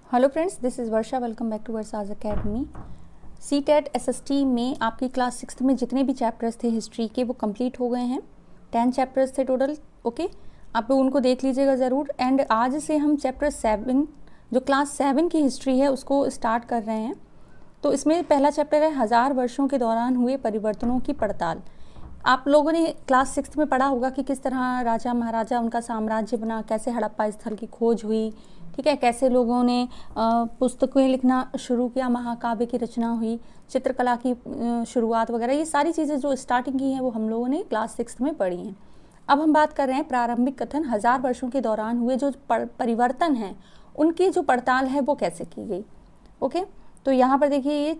Hello friends, this is Varsha. Welcome back to Varsha's academy. CTET SST में आपकी class 6 में जितने भी चैप्टर्स थे हिस्ट्री के वो कंप्लीट हो गए हैं। 10 चैप्टर्स थे टोटल। ओके, आप लोग उनको देख लीजिएगा ज़रूर। एंड आज से हम चैप्टर 7 जो क्लास 7 की हिस्ट्री है उसको स्टार्ट कर रहे हैं। तो इसमें पहला चैप्टर है 1000 वर्षों के दौरान हुए परिवर्तनों की पड़ताल। आप लोगों ने क्लास 6 में पढ़ा होगा कि किस तरह राजा महाराजा उनका साम्राज्य बना, कैसे हड़प्पा स्थल की खोज हुई, ठीक है, कैसे लोगों ने पुस्तकें लिखना शुरू किया, महाकाव्य की रचना हुई, चित्रकला की शुरुआत वगैरह, ये सारी चीज़ें जो स्टार्टिंग की हैं वो हम लोगों ने क्लास 6 में पढ़ी हैं। अब हम बात कर रहे हैं प्रारंभिक कथन 1000 वर्षों के दौरान हुए जो परिवर्तन हैं उनकी जो पड़ताल है वो कैसे की गई। ओके, तो यहाँ पर देखिए ये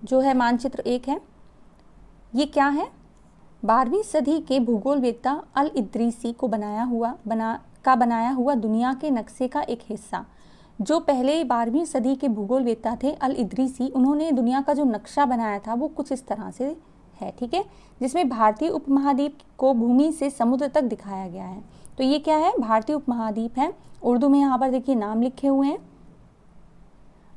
जो है मानचित्र 1 है। ये क्या है? 12वीं सदी के भूगोलवेत्ता अल इद्रीसी को बनाया हुआ दुनिया के नक्शे का एक हिस्सा। जो पहले 12वीं सदी के भूगोलवेत्ता थे अल इद्रीसी, उन्होंने दुनिया का जो नक्शा बनाया था वो कुछ इस तरह से है, ठीक है, जिसमें भारतीय उपमहाद्वीप को भूमि से समुद्र तक दिखाया गया है। तो ये क्या है? भारतीय उपमहाद्वीप है। उर्दू में यहाँ पर देखिए नाम लिखे हुए हैं।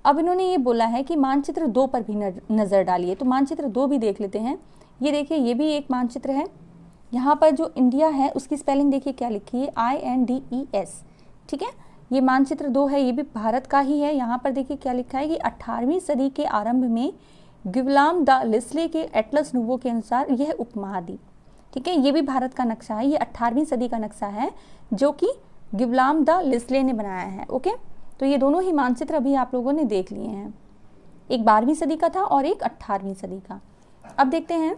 अब इन्होंने ये बोला है कि मानचित्र 2 पर भी नज़र डालिए, तो मानचित्र 2 भी देख लेते हैं। ये देखिए, ये भी एक मानचित्र है। यहाँ पर जो इंडिया है उसकी स्पेलिंग देखिए क्या लिखी है, INDES, ठीक है। ये मानचित्र 2 है, ये भी भारत का ही है। यहाँ पर देखिए क्या लिखा है कि 18वीं सदी के आरंभ में गिवलाम द लिस्ले के एटलस नूवो के अनुसार यह उपमहाद्वीप, ठीक है, ये भी भारत का नक्शा है। ये 18वीं सदी का नक्शा है जो कि गिवलाम द लिस्ले ने बनाया है। ओके, तो ये दोनों ही मानचित्र अभी आप लोगों ने देख लिए हैं, एक 12वीं सदी का था और एक 18वीं सदी का। अब देखते हैं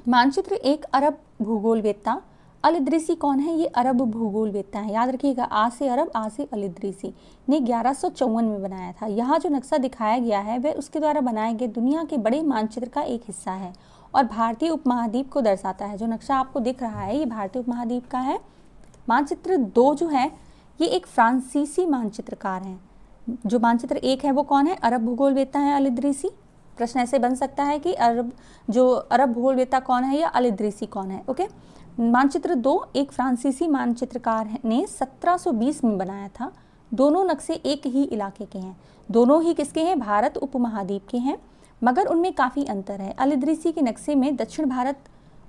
मानचित्र 1। अरब भूगोलवेत्ता अल इद्रीसी कौन है? ये अरब भूगोलवेत्ता है, याद रखिएगा, आ से अरब, आ से अल इद्रीसी ने 1154 में बनाया था। यहाँ जो नक्शा दिखाया गया है वह उसके द्वारा बनाए गए दुनिया के बड़े मानचित्र का एक हिस्सा है और भारतीय उपमहाद्वीप को दर्शाता है। जो नक्शा आपको दिख रहा है ये भारतीय उपमहाद्वीप का है। मानचित्र 2 जो है ये एक फ्रांसीसी मानचित्रकार हैं। जो मानचित्र 1 है वो कौन है? अरब भूगोलवेत्ता है अल इद्रीसी। प्रश्न ऐसे बन सकता है कि अरब भूगोलवेत्ता कौन है या अल इद्रीसी कौन है। ओके, मानचित्र 2 एक फ्रांसीसी मानचित्रकार ने 1720 में बनाया था। दोनों नक्शे एक ही इलाके के हैं, दोनों ही किसके हैं? भारत उपमहाद्वीप के हैं, मगर उनमें काफ़ी अंतर है। अल इद्रीसी के नक्शे में दक्षिण भारत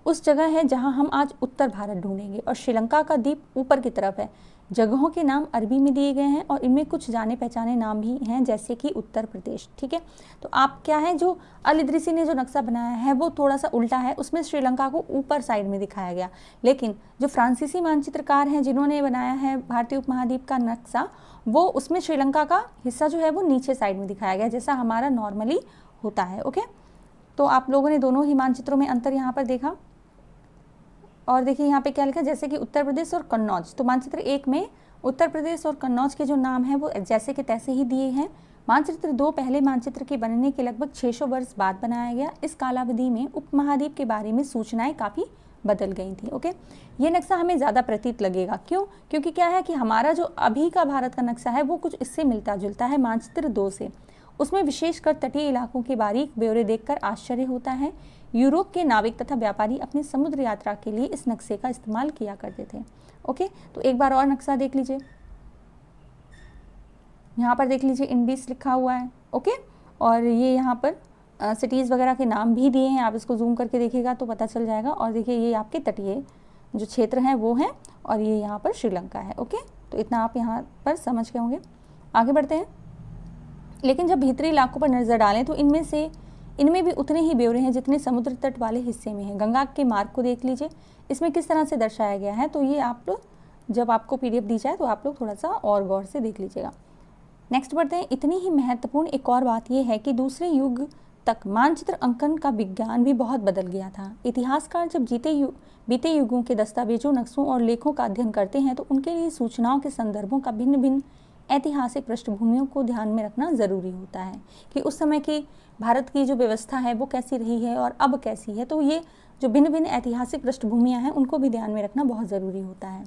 उस जगह है जहां हम आज उत्तर भारत ढूंढेंगे और श्रीलंका का द्वीप ऊपर की तरफ है। जगहों के नाम अरबी में दिए गए हैं और इनमें कुछ जाने पहचाने नाम भी हैं, जैसे कि उत्तर प्रदेश, ठीक है। तो आप क्या है, जो अल इद्रीसी ने जो नक्शा बनाया है वो थोड़ा सा उल्टा है, उसमें श्रीलंका को ऊपर साइड में दिखाया गया, लेकिन जो फ्रांसीसी मानचित्रकार हैं जिन्होंने बनाया है भारतीय उपमहाद्वीप का नक्शा, वो उसमें श्रीलंका का हिस्सा जो है वो नीचे साइड में दिखाया गया, जैसा हमारा नॉर्मली होता है। ओके, तो आप लोगों ने दोनों ही मानचित्रों में अंतर यहाँ पर देखा। और देखिए यहाँ पे क्या लिखा, जैसे कि उत्तर प्रदेश और कन्नौज। तो मानचित्र 1 में उत्तर प्रदेश और कन्नौज के जो नाम हैं वो जैसे के तैसे ही दिए हैं। मानचित्र 2 पहले मानचित्र के बनने के लगभग 600 वर्ष बाद बनाया गया। इस कालावधि में उपमहाद्वीप के बारे में सूचनाएं काफ़ी बदल गई थी। ओके, ये नक्शा हमें ज़्यादा प्रतीत लगेगा, क्यों? क्योंकि क्या है कि हमारा जो अभी का भारत का नक्शा है वो कुछ इससे मिलता जुलता है मानचित्र 2 से। उसमें विशेषकर तटीय इलाकों के बारीक ब्यौरे देखकर आश्चर्य होता है। यूरोप के नाविक तथा व्यापारी अपनी समुद्र यात्रा के लिए इस नक्शे का इस्तेमाल किया करते थे। ओके, तो एक बार और नक्शा देख लीजिए। यहाँ पर देख लीजिए इंडीज लिखा हुआ है। ओके, और ये यहाँ पर सिटीज़ वगैरह के नाम भी दिए हैं, आप इसको जूम करके देखिएगा तो पता चल जाएगा। और देखिए ये आपके तटीय जो क्षेत्र हैं वो हैं और ये यहाँ पर श्रीलंका है। ओके, तो इतना आप यहाँ पर समझ गए होंगे। आगे बढ़ते हैं। लेकिन जब भीतरी इलाकों पर नज़र डालें तो इनमें भी उतने ही ब्यौरे हैं जितने समुद्र तट वाले हिस्से में हैं। गंगा के मार्ग को देख लीजिए, इसमें किस तरह से दर्शाया गया है। तो ये आप लोग जब आपको PDF दी जाए तो आप लोग थोड़ा सा और गौर से देख लीजिएगा। नेक्स्ट बढ़ते हैं। इतनी ही महत्वपूर्ण एक और बात यह है कि दूसरे युग तक मानचित्र अंकन का विज्ञान भी बहुत बदल गया था। इतिहासकार जब बीते युगों के दस्तावेजों, नक्शों और लेखों का अध्ययन करते हैं तो उनके लिए सूचनाओं के संदर्भों का भिन्न भिन्न ऐतिहासिक पृष्ठभूमियों को ध्यान में रखना ज़रूरी होता है कि उस समय की भारत की जो व्यवस्था है वो कैसी रही है और अब कैसी है। तो ये जो भिन्न भिन्न ऐतिहासिक पृष्ठभूमियाँ हैं उनको भी ध्यान में रखना बहुत ज़रूरी होता है।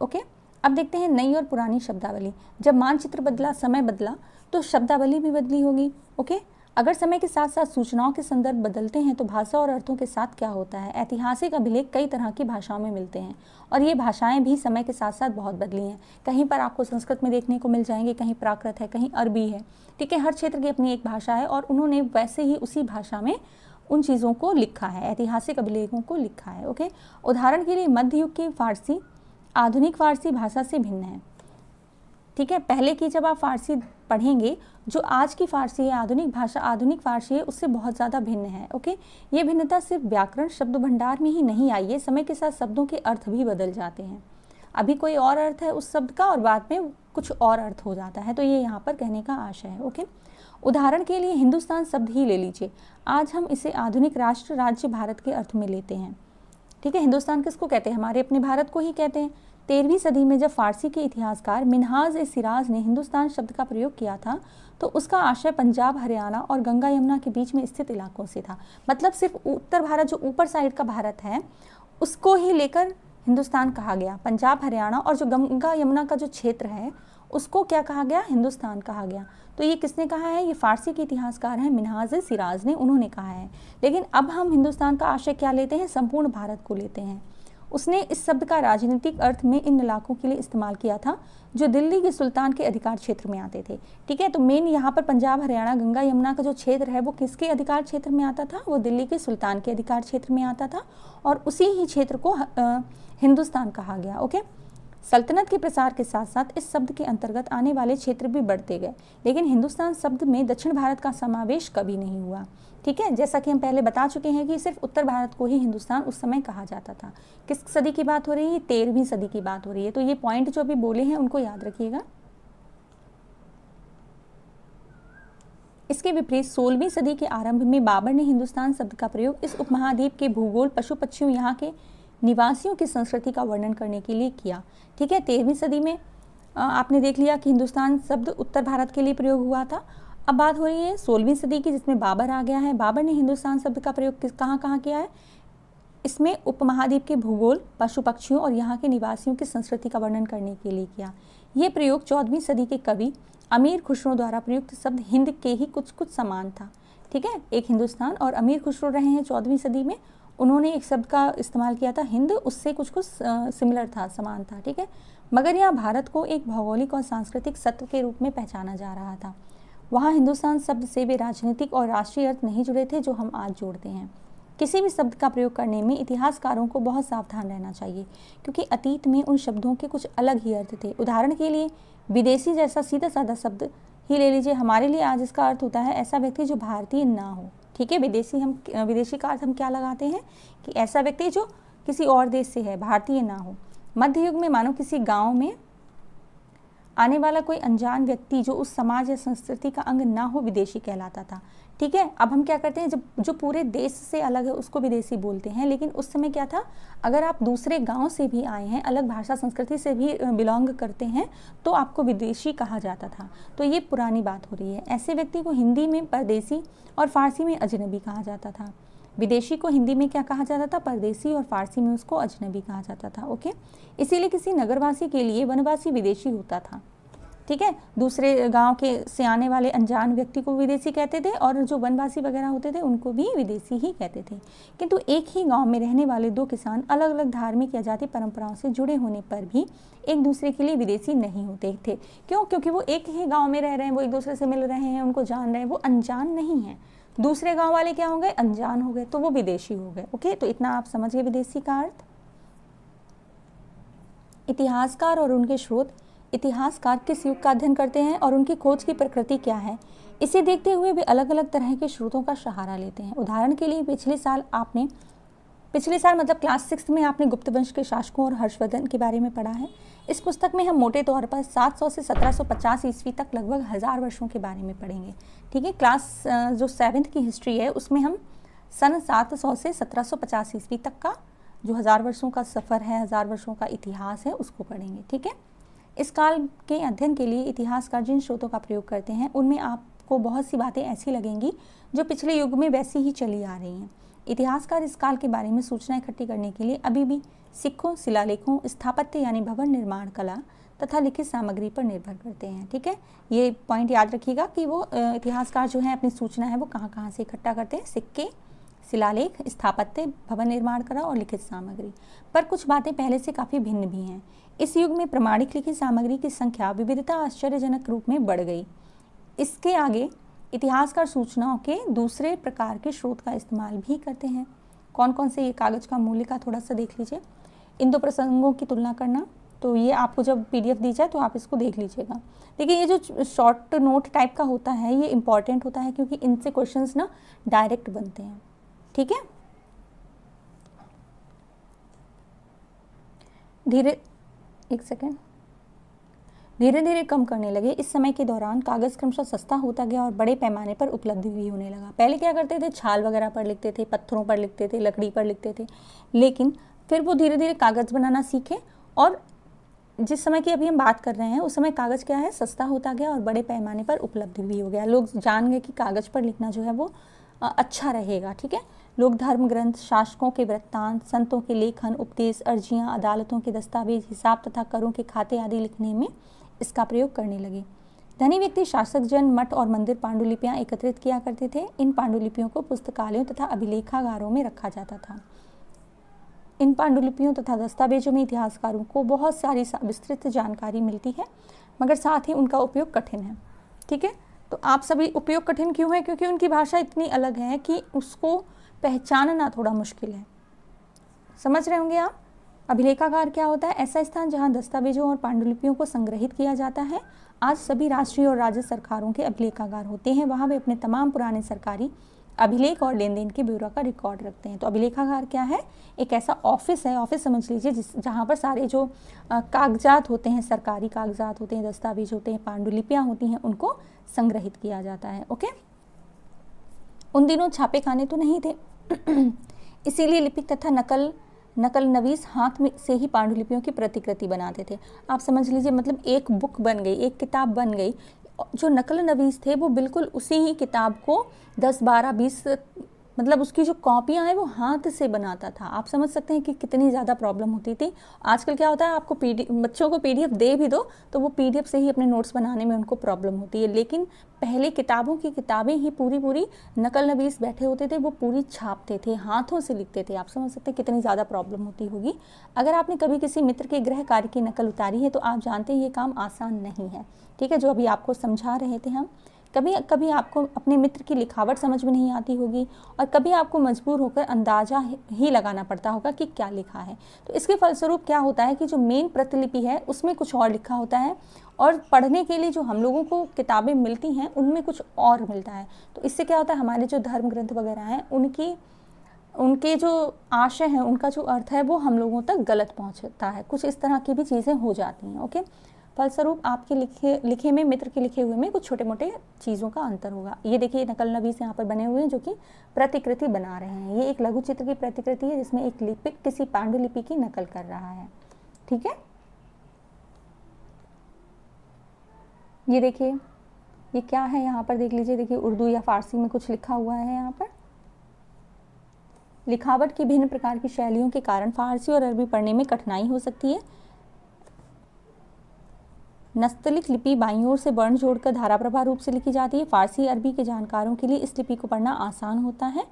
ओके, अब देखते हैं नई और पुरानी शब्दावली। जब मानचित्र बदला, समय बदला, तो शब्दावली भी बदली होगी। ओके, अगर समय के साथ साथ सूचनाओं के संदर्भ बदलते हैं तो भाषा और अर्थों के साथ क्या होता है। ऐतिहासिक अभिलेख कई तरह की भाषाओं में मिलते हैं और ये भाषाएं भी समय के साथ साथ बहुत बदली हैं। कहीं पर आपको संस्कृत में देखने को मिल जाएंगे, कहीं प्राकृत है, कहीं अरबी है, ठीक है। हर क्षेत्र की अपनी एक भाषा है और उन्होंने वैसे ही उसी भाषा में उन चीज़ों को लिखा है, ऐतिहासिक अभिलेखों को लिखा है। ओके, उदाहरण के लिए मध्य युग की फारसी आधुनिक फारसी भाषा से भिन्न है, ठीक है। पहले की जब आप फारसी पढ़ेंगे, जो आज की फारसी है, आधुनिक भाषा आधुनिक फारसी है, उससे बहुत ज़्यादा भिन्न है। ओके, ये भिन्नता सिर्फ व्याकरण शब्द भंडार में ही नहीं आई है, समय के साथ शब्दों के अर्थ भी बदल जाते हैं। अभी कोई और अर्थ है उस शब्द का और बाद में कुछ और अर्थ हो जाता है, तो ये यहाँ पर कहने का आशय है। ओके, उदाहरण के लिए हिंदुस्तान शब्द ही ले लीजिए, आज हम इसे आधुनिक राष्ट्र राज्य भारत के अर्थ में लेते हैं, ठीक है। हिंदुस्तान किसको कहते हैं? हमारे अपने भारत को ही कहते हैं। 13वीं सदी में जब फारसी के इतिहासकार मिन्हाज-ए-सिराज ने हिंदुस्तान शब्द का प्रयोग किया था तो उसका आशय पंजाब, हरियाणा और गंगा यमुना के बीच में स्थित इलाकों से था। मतलब सिर्फ उत्तर भारत, जो ऊपर साइड का भारत है, उसको ही लेकर हिंदुस्तान कहा गया। पंजाब, हरियाणा और जो गंगा यमुना का जो क्षेत्र है उसको क्या कहा गया? हिंदुस्तान कहा गया। तो ये किसने कहा है? ये फारसी के इतिहासकार हैं मिन्हाज-ए-सिराज ने, उन्होंने कहा है। लेकिन अब हम हिंदुस्तान का आशय क्या लेते हैं? संपूर्ण भारत को लेते हैं। उसने इस शब्द का राजनीतिक अर्थ में इन इलाकों के लिए इस्तेमाल किया था जो दिल्ली के सुल्तान के अधिकार क्षेत्र में आते थे, ठीक है। तो मेन यहाँ पर पंजाब, हरियाणा, गंगा यमुना का जो क्षेत्र है वो किसके अधिकार क्षेत्र में आता था? वो दिल्ली के सुल्तान के अधिकार क्षेत्र में आता था और उसी ही क्षेत्र को हिंदुस्तान कहा गया। ओके, सल्तनत के प्रसार के साथ साथ इस शब्द के अंतर्गत आने वाले क्षेत्र भी बढ़ते गए, लेकिन हिंदुस्तान शब्द में दक्षिण भारत का समावेश कभी नहीं हुआ, ठीक है। जैसा कि हम पहले बता चुके हैं कि सिर्फ उत्तर भारत को ही हिंदुस्तान उस समय कहा जाता था। किस सदी की बात हो रही है? 13वीं सदी की बात हो रही है। तो ये पॉइंट जो अभी बोले हैं उनको याद रखिएगा। इसके विपरीत 16वीं सदी के आरंभ में बाबर ने हिंदुस्तान शब्द का प्रयोग इस उपमहाद्वीप के भूगोल, पशु पक्षियों, यहाँ के निवासियों की संस्कृति का वर्णन करने के लिए किया, ठीक है। 13वीं सदी में आपने देख लिया कि हिंदुस्तान शब्द उत्तर भारत के लिए प्रयोग हुआ था। अब बात हो रही है 16वीं सदी की, जिसमें बाबर आ गया है। बाबर ने हिंदुस्तान शब्द का प्रयोग कहाँ कहाँ किया है? इसमें उपमहाद्वीप के भूगोल, पशु पक्षियों और यहाँ के निवासियों की संस्कृति का वर्णन करने के लिए किया। ये प्रयोग 14वीं सदी के कवि अमीर खुसरो द्वारा प्रयुक्त शब्द हिंद के ही कुछ कुछ समान था, ठीक है। एक हिंदुस्तान और अमीर खुसरो रहे हैं 14वीं सदी में, उन्होंने एक शब्द का इस्तेमाल किया था हिंद, उससे कुछ कुछ सिमिलर था, समान था, ठीक है। मगर यहाँ भारत को एक भौगोलिक और सांस्कृतिक सत्व के रूप में पहचाना जा रहा था। वहाँ हिंदुस्तान शब्द से वे राजनीतिक और राष्ट्रीय अर्थ नहीं जुड़े थे जो हम आज जोड़ते हैं। किसी भी शब्द का प्रयोग करने में इतिहासकारों को बहुत सावधान रहना चाहिए, क्योंकि अतीत में उन शब्दों के कुछ अलग ही अर्थ थे। उदाहरण के लिए विदेशी जैसा सीधा साधा शब्द ही ले लीजिए, हमारे लिए आज इसका अर्थ होता है ऐसा व्यक्ति जो भारतीय ना हो, ठीक है। विदेशी का अर्थ हम क्या लगाते हैं कि ऐसा व्यक्ति जो किसी और देश से है, भारतीय ना हो। मध्य युग में मानो किसी गाँव में आने वाला कोई अनजान व्यक्ति जो उस समाज या संस्कृति का अंग ना हो विदेशी कहलाता था, ठीक है। अब हम क्या करते हैं, जब जो पूरे देश से अलग है उसको विदेशी बोलते हैं, लेकिन उस समय क्या था, अगर आप दूसरे गांव से भी आए हैं, अलग भाषा संस्कृति से भी बिलोंग करते हैं, तो आपको विदेशी कहा जाता था। तो ये पुरानी बात हो रही है। ऐसे व्यक्ति को हिंदी में परदेसी और फारसी में अजनबी कहा जाता था। विदेशी को हिंदी में क्या कहा जाता था? परदेसी, और फारसी में उसको अजनबी कहा जाता था। ओके, इसीलिए किसी नगरवासी के लिए वनवासी विदेशी होता था, ठीक है। दूसरे गांव के से आने वाले अनजान व्यक्ति को विदेशी कहते थे और जो वनवासी वगैरह होते थे उनको भी विदेशी ही कहते थे। किंतु एक ही गांव में रहने वाले दो किसान अलग अलग धार्मिक या जाति परंपराओं से जुड़े होने पर भी एक दूसरे के लिए विदेशी नहीं होते थे। क्यों? क्योंकि वो एक ही गाँव में रह रहे हैं, वो एक दूसरे से मिल रहे हैं, उनको जान रहे हैं, वो अनजान नहीं है। दूसरे गाँव वाले क्या हो गए? अनजान हो गए, तो वो विदेशी हो गए। ओके, तो इतना आप समझ गए विदेशी का अर्थ। इतिहासकार और उनके स्रोत। इतिहासकार किस युग का अध्ययन करते हैं और उनकी खोज की प्रकृति क्या है, इसे देखते हुए वे अलग अलग तरह के स्रोतों का सहारा लेते हैं। उदाहरण के लिए पिछले साल मतलब क्लास 6 में आपने गुप्त वंश के शासकों और हर्षवर्धन के बारे में पढ़ा है। इस पुस्तक में हम मोटे तौर पर 700 से 1750 ईस्वी तक लगभग 1000 वर्षों के बारे में पढ़ेंगे, ठीक है। क्लास जो 7th की हिस्ट्री है उसमें हम सन 700 से 1750 ईस्वी तक का जो 1000 वर्षों का सफ़र है, 1000 वर्षों का इतिहास है, उसको पढ़ेंगे, ठीक है। इस काल के अध्ययन के लिए इतिहासकार जिन स्रोतों का प्रयोग करते हैं उनमें आपको बहुत सी बातें ऐसी लगेंगी जो पिछले युग में वैसी ही चली आ रही हैं। इतिहासकार इस काल के बारे में सूचना इकट्ठी करने के लिए अभी भी सिक्कों, शिलालेखों, स्थापत्य यानी भवन निर्माण कला, तथा लिखित सामग्री पर निर्भर करते हैं। ठीक है, ये पॉइंट याद रखिएगा कि वो इतिहासकार जो है अपनी सूचना है वो कहाँ कहाँ से इकट्ठा करते हैं, सिक्के, शिलालेख, स्थापत्य, भवन निर्माण कला और लिखित सामग्री। पर कुछ बातें पहले से काफ़ी भिन्न भी हैं। इस युग में प्रमाणिक लिखित सामग्री की संख्या विविधता आश्चर्यजनक रूप में बढ़ गई। इसके आगे इतिहासकार सूचनाओं के दूसरे प्रकार के स्रोत का इस्तेमाल भी करते हैं। कौन कौन से, ये कागज़ का मूल्य का थोड़ा सा देख लीजिए। इन दो प्रसंगों की तुलना करना, तो ये आपको जब PDF दी जाए तो आप इसको देख लीजिएगा। देखिए ये जो शॉर्ट नोट टाइप का होता है ये इंपॉर्टेंट होता है क्योंकि इनसे क्वेश्चंस ना डायरेक्ट बनते हैं। ठीक है, धीरे धीरे कम करने लगे। इस समय के दौरान कागज़ क्रमशः सस्ता होता गया और बड़े पैमाने पर उपलब्ध भी होने लगा। पहले क्या करते थे, छाल वगैरह पर लिखते थे, पत्थरों पर लिखते थे, लकड़ी पर लिखते थे, लेकिन फिर वो धीरे धीरे कागज़ बनाना सीखे और जिस समय की अभी हम बात कर रहे हैं उस समय कागज़ क्या है, सस्ता होता गया और बड़े पैमाने पर उपलब्ध भी हो गया। लोग जान गए कि कागज़ पर लिखना जो है वो अच्छा रहेगा। ठीक है, लोग धर्म ग्रंथ, शासकों के वृत्तांत, संतों के लेखन, उपदेश, अर्जियाँ, अदालतों के दस्तावेज, हिसाब तथा करों के खाते आदि लिखने में इसका प्रयोग करने लगे। धनी व्यक्ति, शासक जन, मठ और मंदिर पांडुलिपियाँ एकत्रित किया करते थे। इन पांडुलिपियों को पुस्तकालयों तथा अभिलेखागारों में रखा जाता था। इन पांडुलिपियों तथा दस्तावेजों में इतिहासकारों को बहुत सारी विस्तृत जानकारी मिलती है, मगर साथ ही उनका उपयोग कठिन है। ठीक है, तो आप सभी उपयोग कठिन क्यों है, क्योंकि उनकी भाषा इतनी अलग है कि उसको पहचानना थोड़ा मुश्किल है। समझ रहे होंगे आप। अभिलेखागार क्या होता है, ऐसा स्थान जहां दस्तावेजों और पांडुलिपियों को संग्रहित किया जाता है। आज सभी राष्ट्रीय और राज्य सरकारों के अभिलेखागार होते हैं, वहां वे अपने तमाम पुराने सरकारी अभिलेख और लेन देन के ब्यौरा का रिकॉर्ड रखते हैं। तो अभिलेखागार क्या है, एक ऐसा ऑफिस है, ऑफिस समझ लीजिए, जहाँ पर सारे जो कागजात होते हैं, सरकारी कागजात होते हैं, दस्तावेज होते हैं, पांडुलिपियाँ होती हैं, उनको संग्रहित किया जाता है। ओके, उन दिनों छापे खाने तो नहीं थे इसीलिए लिपिक तथा नकल नवीस हाथ में से ही पांडुलिपियों की प्रतिकृति बनाते थे। आप समझ लीजिए, मतलब एक बुक बन गई, एक किताब बन गई। जो नकल नवीस थे वो बिल्कुल उसी ही किताब को 10, 12, 20 मतलब उसकी जो कॉपियाँ हैं वो हाथ से बनाता था। आप समझ सकते हैं कि कितनी ज़्यादा प्रॉब्लम होती थी। आजकल क्या होता है, आपको बच्चों को PDF दे भी दो तो वो PDF से ही अपने नोट्स बनाने में उनको प्रॉब्लम होती है, लेकिन पहले किताबों की किताबें ही पूरी नकल नवीस बैठे होते थे, वो पूरी छापते थे, हाथों से लिखते थे। आप समझ सकते हैं कितनी ज़्यादा प्रॉब्लम होती होगी। अगर आपने कभी किसी मित्र के गृह कार्य की नकल उतारी है तो आप जानते हैं ये काम आसान नहीं है। ठीक है, जो अभी आपको समझा रहे थे हम, कभी आपको अपने मित्र की लिखावट समझ में नहीं आती होगी और कभी आपको मजबूर होकर अंदाज़ा ही लगाना पड़ता होगा कि क्या लिखा है। तो इसके फलस्वरूप क्या होता है कि जो मेन प्रतिलिपि है उसमें कुछ और लिखा होता है और पढ़ने के लिए जो हम लोगों को किताबें मिलती हैं उनमें कुछ और मिलता है। तो इससे क्या होता है, हमारे जो धर्म ग्रंथ वगैरह हैं उनके जो आशय है, उनका जो अर्थ है वो हम लोगों तक गलत पहुँचता है। कुछ इस तरह की भी चीज़ें हो जाती हैं। ओके, फलस्वरूप आपके लिखे में, मित्र के लिखे हुए में कुछ छोटे मोटे चीज़ों का अंतर होगा। ये देखिए नकल नवीस यहाँ पर बने हुए हैं जो कि प्रतिकृति बना रहे हैं। ये एक लघु चित्र की प्रतिकृति है जिसमें एक लिपिक किसी पांडुलिपि की नकल कर रहा है। ठीक है, ये देखिए ये क्या है, यहाँ पर देख लीजिए। देखिए उर्दू या फारसी में कुछ लिखा हुआ है। यहाँ पर लिखावट की भिन्न प्रकार की शैलियों के कारण फारसी और अरबी पढ़ने में कठिनाई हो सकती है। नस्तलिक लिपि बाईं ओर से वर्ण जोड़कर धाराप्रवाह रूप से लिखी जाती है। फारसी अरबी के जानकारों के लिए इस लिपि को पढ़ना आसान होता है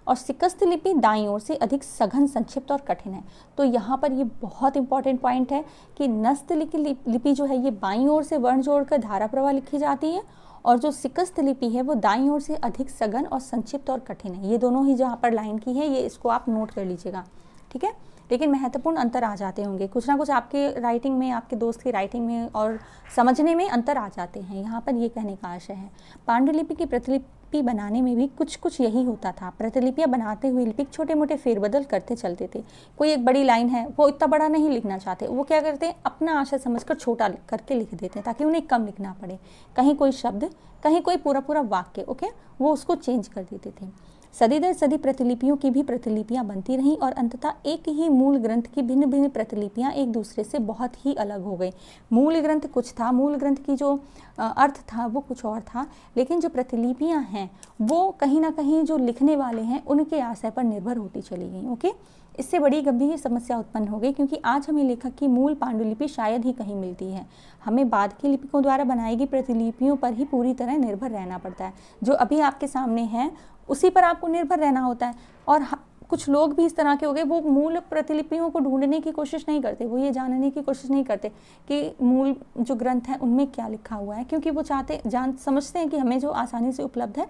और सिकस्त लिपि दाईं ओर से अधिक सघन, संक्षिप्त और कठिन है। तो यहाँ पर ये बहुत इंपॉर्टेंट पॉइंट है कि नस्तलिक लिपि जो है ये बाईं ओर से वर्ण जोड़कर धाराप्रवाह लिखी जाती है और जो सिकस्त लिपि है वो दाईं ओर से अधिक सघन और संक्षिप्त और कठिन है। ये दोनों ही जहाँ पर लाइन की है, ये इसको आप नोट कर लीजिएगा। ठीक है, लेकिन महत्वपूर्ण अंतर आ जाते होंगे, कुछ ना कुछ आपके राइटिंग में, आपके दोस्त की राइटिंग में और समझने में अंतर आ जाते हैं। यहाँ पर ये कहने का आशय है। पांडुलिपि की प्रतिलिपि बनाने में भी कुछ यही होता था। प्रतिलिपियाँ बनाते हुए लिपिक छोटे मोटे फेरबदल करते चलते थे। कोई एक बड़ी लाइन है, वो इतना बड़ा नहीं लिखना चाहते, वो क्या करते हैं, अपना आशय समझकर छोटा करके लिख देते हैं ताकि उन्हें कम लिखना पड़े। कहीं कोई शब्द, कहीं कोई पूरा वाक्य, ओके, वो उसको चेंज कर देते थे। सदी दर सदी प्रतिलिपियों की भी प्रतिलिपियां बनती रहीं और अंततः एक ही मूल ग्रंथ की भिन्न भिन्न प्रतिलिपियां एक दूसरे से बहुत ही अलग हो गई। मूल ग्रंथ कुछ था, मूल ग्रंथ की जो अर्थ था वो कुछ और था, लेकिन जो प्रतिलिपियां हैं वो कहीं ना कहीं जो लिखने वाले हैं उनके आशय पर निर्भर होती चली गई। ओके, इससे बड़ी गंभीर समस्या उत्पन्न हो गई, क्योंकि आज हमें लेखक की मूल पांडुलिपि शायद ही कहीं मिलती है। हमें बाद के लिपिकों द्वारा बनाई गई प्रतिलिपियों पर ही पूरी तरह निर्भर रहना पड़ता है। जो अभी आपके सामने है उसी पर आपको निर्भर रहना होता है। और कुछ लोग भी इस तरह के हो गए, वो मूल प्रतिलिपियों को ढूंढने की कोशिश नहीं करते, वो ये जानने की कोशिश नहीं करते कि मूल जो ग्रंथ है उनमें क्या लिखा हुआ है, क्योंकि वो समझते हैं कि हमें जो आसानी से उपलब्ध है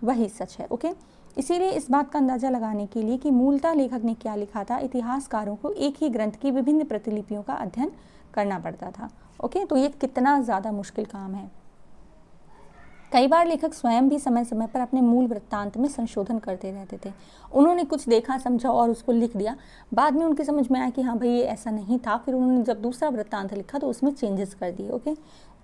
वही सच है। ओके, इसीलिए इस बात का अंदाज़ा लगाने के लिए कि मूलतः लेखक ने क्या लिखा था, इतिहासकारों को एक ही ग्रंथ की विभिन्न प्रतिलिपियों का अध्ययन करना पड़ता था। ओके, तो ये कितना ज़्यादा मुश्किल काम है। कई बार लेखक स्वयं भी समय समय पर अपने मूल वृत्तांत में संशोधन करते रहते थे। उन्होंने कुछ देखा समझा और उसको लिख दिया, बाद में उनकी समझ में आया कि हाँ भाई ये ऐसा नहीं था, फिर उन्होंने जब दूसरा वृत्तांत लिखा तो उसमें चेंजेस कर दिए। ओके,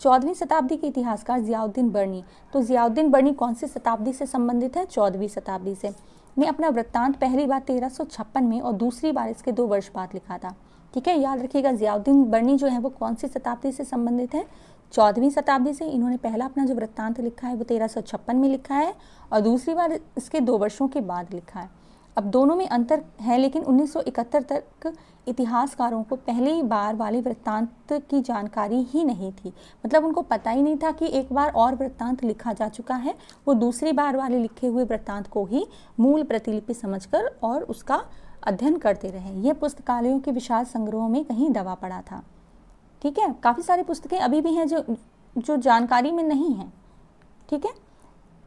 14वीं शताब्दी के इतिहासकार ज़ियाउद्दीन बर्नी, तो ज़ियाउद्दीन बर्नी कौन सी शताब्दी से संबंधित है? 14वीं शताब्दी से। ने अपना वृत्तांत पहली बार 1356 में और दूसरी बार इसके 2 वर्ष बाद लिखा था। ठीक है, याद रखिएगा ज़ियाउद्दीन बर्नी जो है वो कौन सी शताब्दी से संबंधित है? 14वीं शताब्दी से। इन्होंने पहला अपना जो वृत्तांत लिखा है वो 1356 में लिखा है और दूसरी बार इसके 2 वर्षों के बाद लिखा है। अब दोनों में अंतर है, लेकिन 1971 तक इतिहासकारों को पहली बार वाले वृत्तांत की जानकारी ही नहीं थी। मतलब उनको पता ही नहीं था कि एक बार और वृत्तांत लिखा जा चुका है। वो दूसरी बार वाले लिखे हुए वृत्तांत को ही मूल प्रतिलिपि समझकर और उसका अध्ययन करते रहे। यह पुस्तकालयों के विशाल संग्रहों में कहीं दबा पड़ा था। ठीक है, काफ़ी सारी पुस्तकें अभी भी हैं जो जानकारी में नहीं हैं। ठीक है,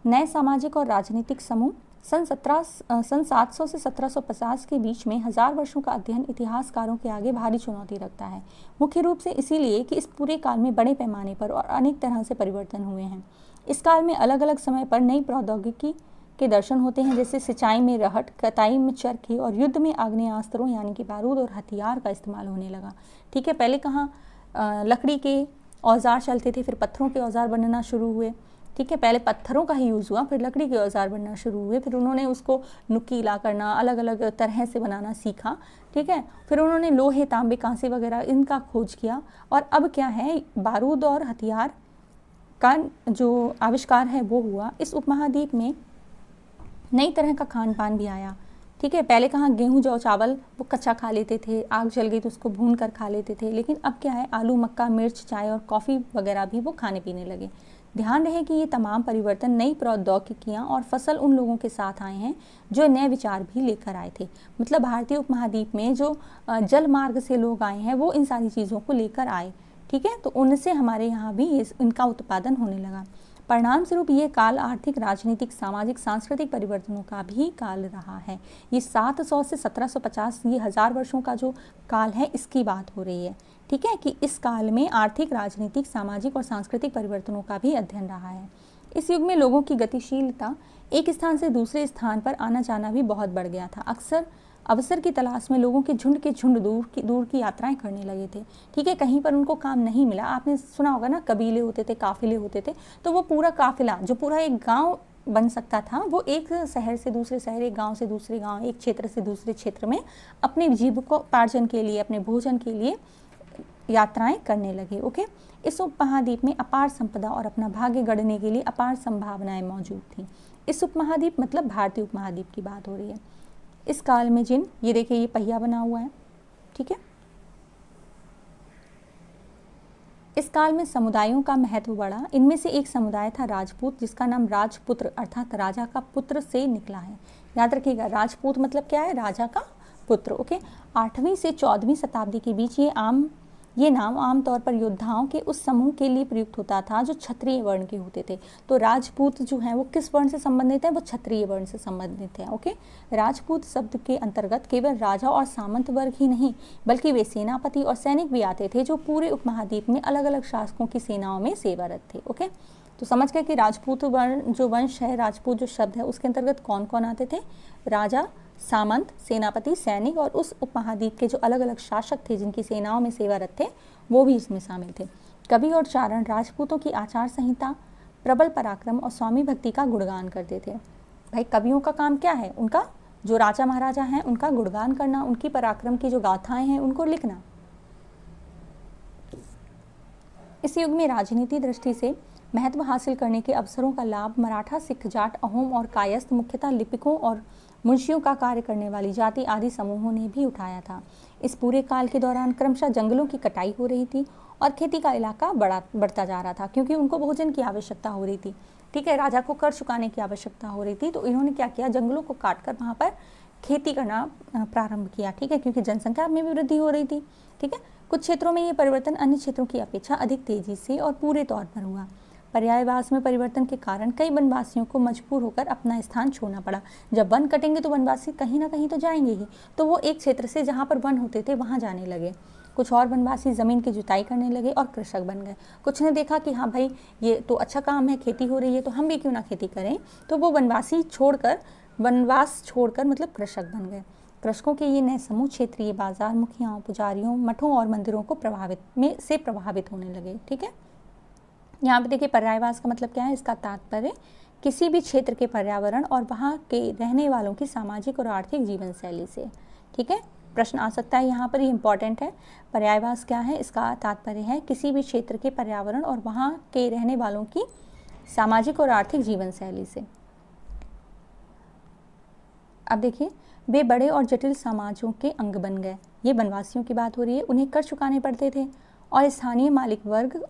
नए सामाजिक और राजनीतिक समूह सन 700 से 1750 के बीच में 1000 वर्षों का अध्ययन इतिहासकारों के आगे भारी चुनौती रखता है, मुख्य रूप से इसीलिए कि इस पूरे काल में बड़े पैमाने पर और अनेक तरह से परिवर्तन हुए हैं। इस काल में अलग अलग समय पर नई प्रौद्योगिकी के दर्शन होते हैं, जैसे सिंचाई में रहट, कताई में चरखे और युद्ध में आग्नेयास्त्रों यानी कि बारूद और हथियार का इस्तेमाल होने लगा। ठीक है, पहले कहाँ लकड़ी के औजार चलते थे, फिर पत्थरों के औजार बनना शुरू हुए। ठीक है, पहले पत्थरों का ही यूज़ हुआ, फिर लकड़ी के औजार बनना शुरू हुए, फिर उन्होंने उसको नुकीला करना, अलग अलग तरह से बनाना सीखा। ठीक है, फिर उन्होंने लोहे, तांबे, कांसे वगैरह इनका खोज किया। और अब क्या है, बारूद और हथियार का जो आविष्कार है वो हुआ। इस उपमहाद्वीप में नई तरह का खान पान भी आया। ठीक है, पहले कहाँ गेहूँ, जौ, चावल वो कच्चा खा लेते थे, आग जल गई तो उसको भून कर खा लेते थे, लेकिन अब क्या है, आलू, मक्का, मिर्च, चाय और कॉफ़ी वगैरह भी वो खाने पीने लगे। ध्यान रहे कि ये तमाम परिवर्तन नई प्रौद्योगिकियाँ और फसल उन लोगों के साथ आए हैं जो नए विचार भी लेकर आए थे। मतलब भारतीय उपमहाद्वीप में जो जल मार्ग से लोग आए हैं वो इन सारी चीज़ों को लेकर आए। ठीक है, तो उनसे हमारे यहाँ भी इनका उत्पादन होने लगा। परिणाम स्वरूप ये काल आर्थिक, राजनीतिक, सामाजिक, सांस्कृतिक परिवर्तनों का भी काल रहा है। ये 700 से 1750, ये 1000 वर्षों का जो काल है इसकी बात हो रही है। ठीक है, कि इस काल में आर्थिक, राजनीतिक, सामाजिक और सांस्कृतिक परिवर्तनों का भी अध्ययन रहा है। इस युग में लोगों की गतिशीलता, एक स्थान से दूसरे स्थान पर आना जाना भी बहुत बढ़ गया था। अक्सर अवसर की तलाश में लोगों के झुंड दूर की यात्राएं करने लगे थे। ठीक है, कहीं पर उनको काम नहीं मिला, आपने सुना होगा ना, कबीले होते थे, काफिले होते थे, तो वो पूरा काफिला जो पूरा एक गांव बन सकता था, वो एक शहर से दूसरे शहर, एक गांव से दूसरे गांव, एक क्षेत्र से दूसरे क्षेत्र में अपने जीविकोपार्जन के लिए, अपने भोजन के लिए यात्राएं करने लगे। ओके, इस उपमहाद्वीप में अपार संपदा और अपना भाग्य गढ़ने के लिए अपार संभावनाएं मौजूद थी। इस उपमहाद्वीप मतलब भारतीय उपमहाद्वीप की बात हो रही है। इस काल में ये देखिए, ये पहिया बना हुआ है। ठीक है, इस काल में समुदायों का महत्व बढ़ा। इनमें से एक समुदाय था राजपूत, जिसका नाम राजपुत्र अर्थात राजा का पुत्र से निकला है। याद रखिएगा, राजपूत मतलब क्या है, राजा का पुत्र। ओके, 8वीं से 14वीं शताब्दी के बीच ये नाम आमतौर पर योद्धाओं के उस समूह के लिए प्रयुक्त होता था जो क्षत्रिय वर्ण के होते थे। तो राजपूत जो है वो किस वर्ण से संबंधित है, वो क्षत्रिय वर्ण से संबंधित है। ओके, राजपूत शब्द के अंतर्गत केवल राजा और सामंत वर्ग ही नहीं, बल्कि वे सेनापति और सैनिक भी आते थे जो पूरे उपमहाद्वीप में अलग अलग शासकों की सेनाओं में सेवारत थे। ओके, तो समझ गए कि राजपूत वर्ण जो वंश है, राजपूत जो शब्द है, उसके अंतर्गत कौन कौन आते थे, राजा, सामंत, सेनापति, सैनिक और उस उपमहाद्वीप के जो अलग अलग शासक थे जिनकी सेनाओं में सेवारत थे वो भी इसमें शामिल थे। कवि और चारण राजपूतों की आचार संहिता, प्रबल पराक्रम और स्वामी भक्ति का गुणगान करते थे। भाई कवियों का काम क्या है, उनका जो राजा महाराजा हैं उनका गुणगान करना, उनकी पराक्रम की जो गाथाएं हैं उनको लिखना। इस युग में राजनीति दृष्टि से महत्व हासिल करने के अवसरों का लाभ मराठा, सिख, जाट, अहोम और कायस्थ, मुख्यतः लिपिकों और मुंशियों का कार्य करने वाली जाति आदि समूहों ने भी उठाया था। इस पूरे काल के दौरान क्रमशः जंगलों की कटाई हो रही थी और खेती का इलाका बढ़ता जा रहा था, क्योंकि उनको भोजन की आवश्यकता हो रही थी। ठीक है, राजा को कर चुकाने की आवश्यकता हो रही थी, तो इन्होंने क्या किया, जंगलों को काटकर वहाँ पर खेती करना प्रारंभ किया। ठीक है, क्योंकि जनसंख्या में भी वृद्धि हो रही थी। ठीक है, कुछ क्षेत्रों में ये परिवर्तन अन्य क्षेत्रों की अपेक्षा अधिक तेजी से और पूरे तौर पर हुआ। पर्यायवास में परिवर्तन के कारण कई वनवासियों को मजबूर होकर अपना स्थान छोड़ना पड़ा। जब वन कटेंगे तो वनवासी कहीं ना कहीं तो जाएंगे ही, तो वो एक क्षेत्र से जहाँ पर वन होते थे वहाँ जाने लगे। कुछ और वनवासी ज़मीन की जुताई करने लगे और कृषक बन गए। कुछ ने देखा कि हाँ भाई, ये तो अच्छा काम है, खेती हो रही है, तो हम भी क्यों ना खेती करें, तो वो वनवास छोड़कर मतलब कृषक बन गए। कृषकों के ये नए समूह क्षेत्रीय बाजार, मुखियाओं, पुजारियों, मठों और मंदिरों को प्रभावित होने लगे। ठीक है, यहाँ पे देखिए पर्यायवास का मतलब क्या है, इसका तात्पर्य किसी भी क्षेत्र के पर्यावरण और वहाँ के रहने वालों की सामाजिक और आर्थिक जीवन शैली से। ठीक है, प्रश्न आ सकता है यहाँ पर, ये इंपॉर्टेंट है। पर्यायवास क्या है, इसका तात्पर्य है किसी भी क्षेत्र के पर्यावरण और वहाँ के रहने वालों की सामाजिक और आर्थिक जीवन शैली से। अब देखिए, वे बड़े और जटिल समाजों के अंग बन गए। ये वनवासियों की बात हो रही है, उन्हें कर चुकाने पड़ते थे और स्थानीय मालिक वर्ग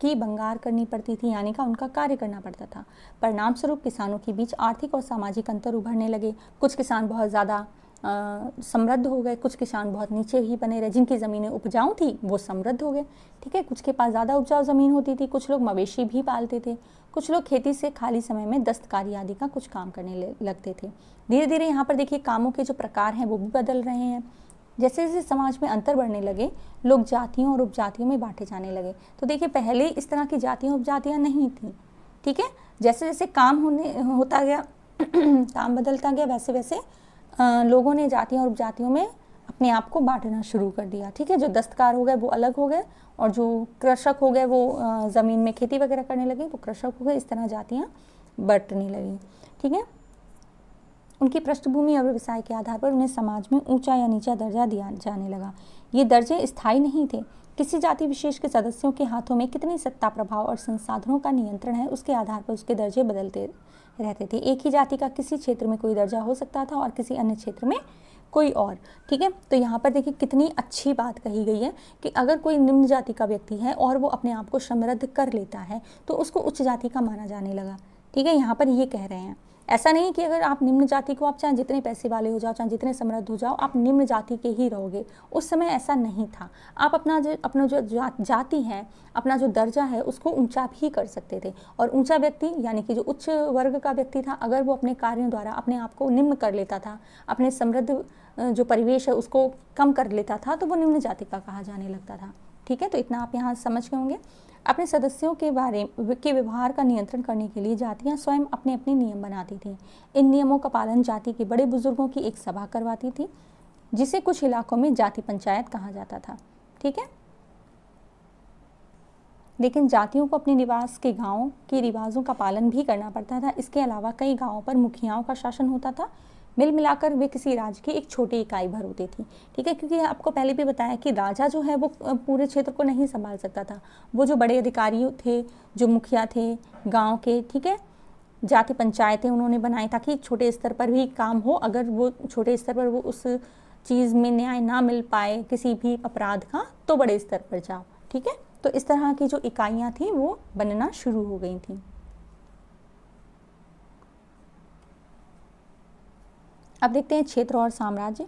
की बंगार करनी पड़ती थी, यानी का उनका कार्य करना पड़ता था। परिणाम स्वरूप किसानों के बीच आर्थिक और सामाजिक अंतर उभरने लगे। कुछ किसान बहुत ज़्यादा समृद्ध हो गए, कुछ किसान बहुत नीचे ही बने रहे। जिनकी ज़मीनें उपजाऊ थी वो समृद्ध हो गए। ठीक है, कुछ के पास ज़्यादा उपजाऊ ज़मीन होती थी। कुछ लोग मवेशी भी पालते थे। कुछ लोग खेती से खाली समय में दस्तकारी आदि का कुछ काम करने लगते थे। धीरे धीरे यहाँ पर देखिए कामों के जो प्रकार हैं वो भी बदल रहे हैं। जैसे जैसे समाज में अंतर बढ़ने लगे, लोग जातियों और उपजातियों में बांटे जाने लगे। तो देखिए पहले इस तरह की जातियाँ उपजातियाँ नहीं थी। ठीक है, जैसे जैसे काम होता गया काम बदलता गया, वैसे वैसे लोगों ने जातियों और उपजातियों में अपने आप को बांटना शुरू कर दिया। ठीक है, जो दस्तकार हो गए वो अलग हो गए और जो कृषक हो गए वो ज़मीन में खेती वगैरह करने लगे तो कृषक हो गए। इस तरह जातियाँ बंटने लगी। ठीक है, उनकी पृष्ठभूमि और व्यवसाय के आधार पर उन्हें समाज में ऊंचा या नीचा दर्जा दिया जाने लगा। ये दर्जे स्थायी नहीं थे। किसी जाति विशेष के सदस्यों के हाथों में कितनी सत्ता, प्रभाव और संसाधनों का नियंत्रण है, उसके आधार पर उसके दर्जे बदलते रहते थे। एक ही जाति का किसी क्षेत्र में कोई दर्जा हो सकता था और किसी अन्य क्षेत्र में कोई और। ठीक है, तो यहाँ पर देखिए कितनी अच्छी बात कही गई है कि अगर कोई निम्न जाति का व्यक्ति है और वो अपने आप को समृद्ध कर लेता है तो उसको उच्च जाति का माना जाने लगा। ठीक है, यहाँ पर ये कह रहे हैं, ऐसा नहीं कि अगर आप निम्न जाति को, आप चाहे जितने पैसे वाले हो जाओ, चाहे जितने समृद्ध हो जाओ, आप निम्न जाति के ही रहोगे। उस समय ऐसा नहीं था। आप अपना जो जाति है, अपना जो दर्जा है उसको ऊंचा भी कर सकते थे। और ऊंचा व्यक्ति यानी कि जो उच्च वर्ग का व्यक्ति था, अगर वो अपने कार्यों द्वारा अपने आप को निम्न कर लेता था, अपने समृद्ध जो परिवेश है उसको कम कर लेता था, तो वो निम्न जाति का कहा जाने लगता था। ठीक है, तो इतना आप यहाँ समझ गए होंगे। अपने सदस्यों के व्यवहार का नियंत्रण करने के लिए जातियां स्वयं अपने अपने नियम बनाती थीं। इन नियमों का पालन जाति के बड़े बुजुर्गों की एक सभा करवाती थी, जिसे कुछ इलाकों में जाति पंचायत कहा जाता था। ठीक है, लेकिन जातियों को अपने निवास के गांवों के रिवाजों का पालन भी करना पड़ता था। इसके अलावा कई गांवों पर मुखियाओं का शासन होता था। मिल मिलाकर वे किसी राज्य की एक छोटी इकाई भर होती थी। ठीक है, क्योंकि आपको पहले भी बताया कि राजा जो है वो पूरे क्षेत्र को नहीं संभाल सकता था। वो जो बड़े अधिकारी थे, जो मुखिया थे गांव के, ठीक है, जाति पंचायतें उन्होंने बनाई ताकि छोटे स्तर पर भी काम हो। अगर वो छोटे स्तर पर वो उस चीज़ में न्याय ना मिल पाए किसी भी अपराध का, तो बड़े स्तर पर जाओ। ठीक है, तो इस तरह की जो इकाइयाँ थी वो बनना शुरू हो गई थी। अब देखते हैं क्षेत्र और साम्राज्य।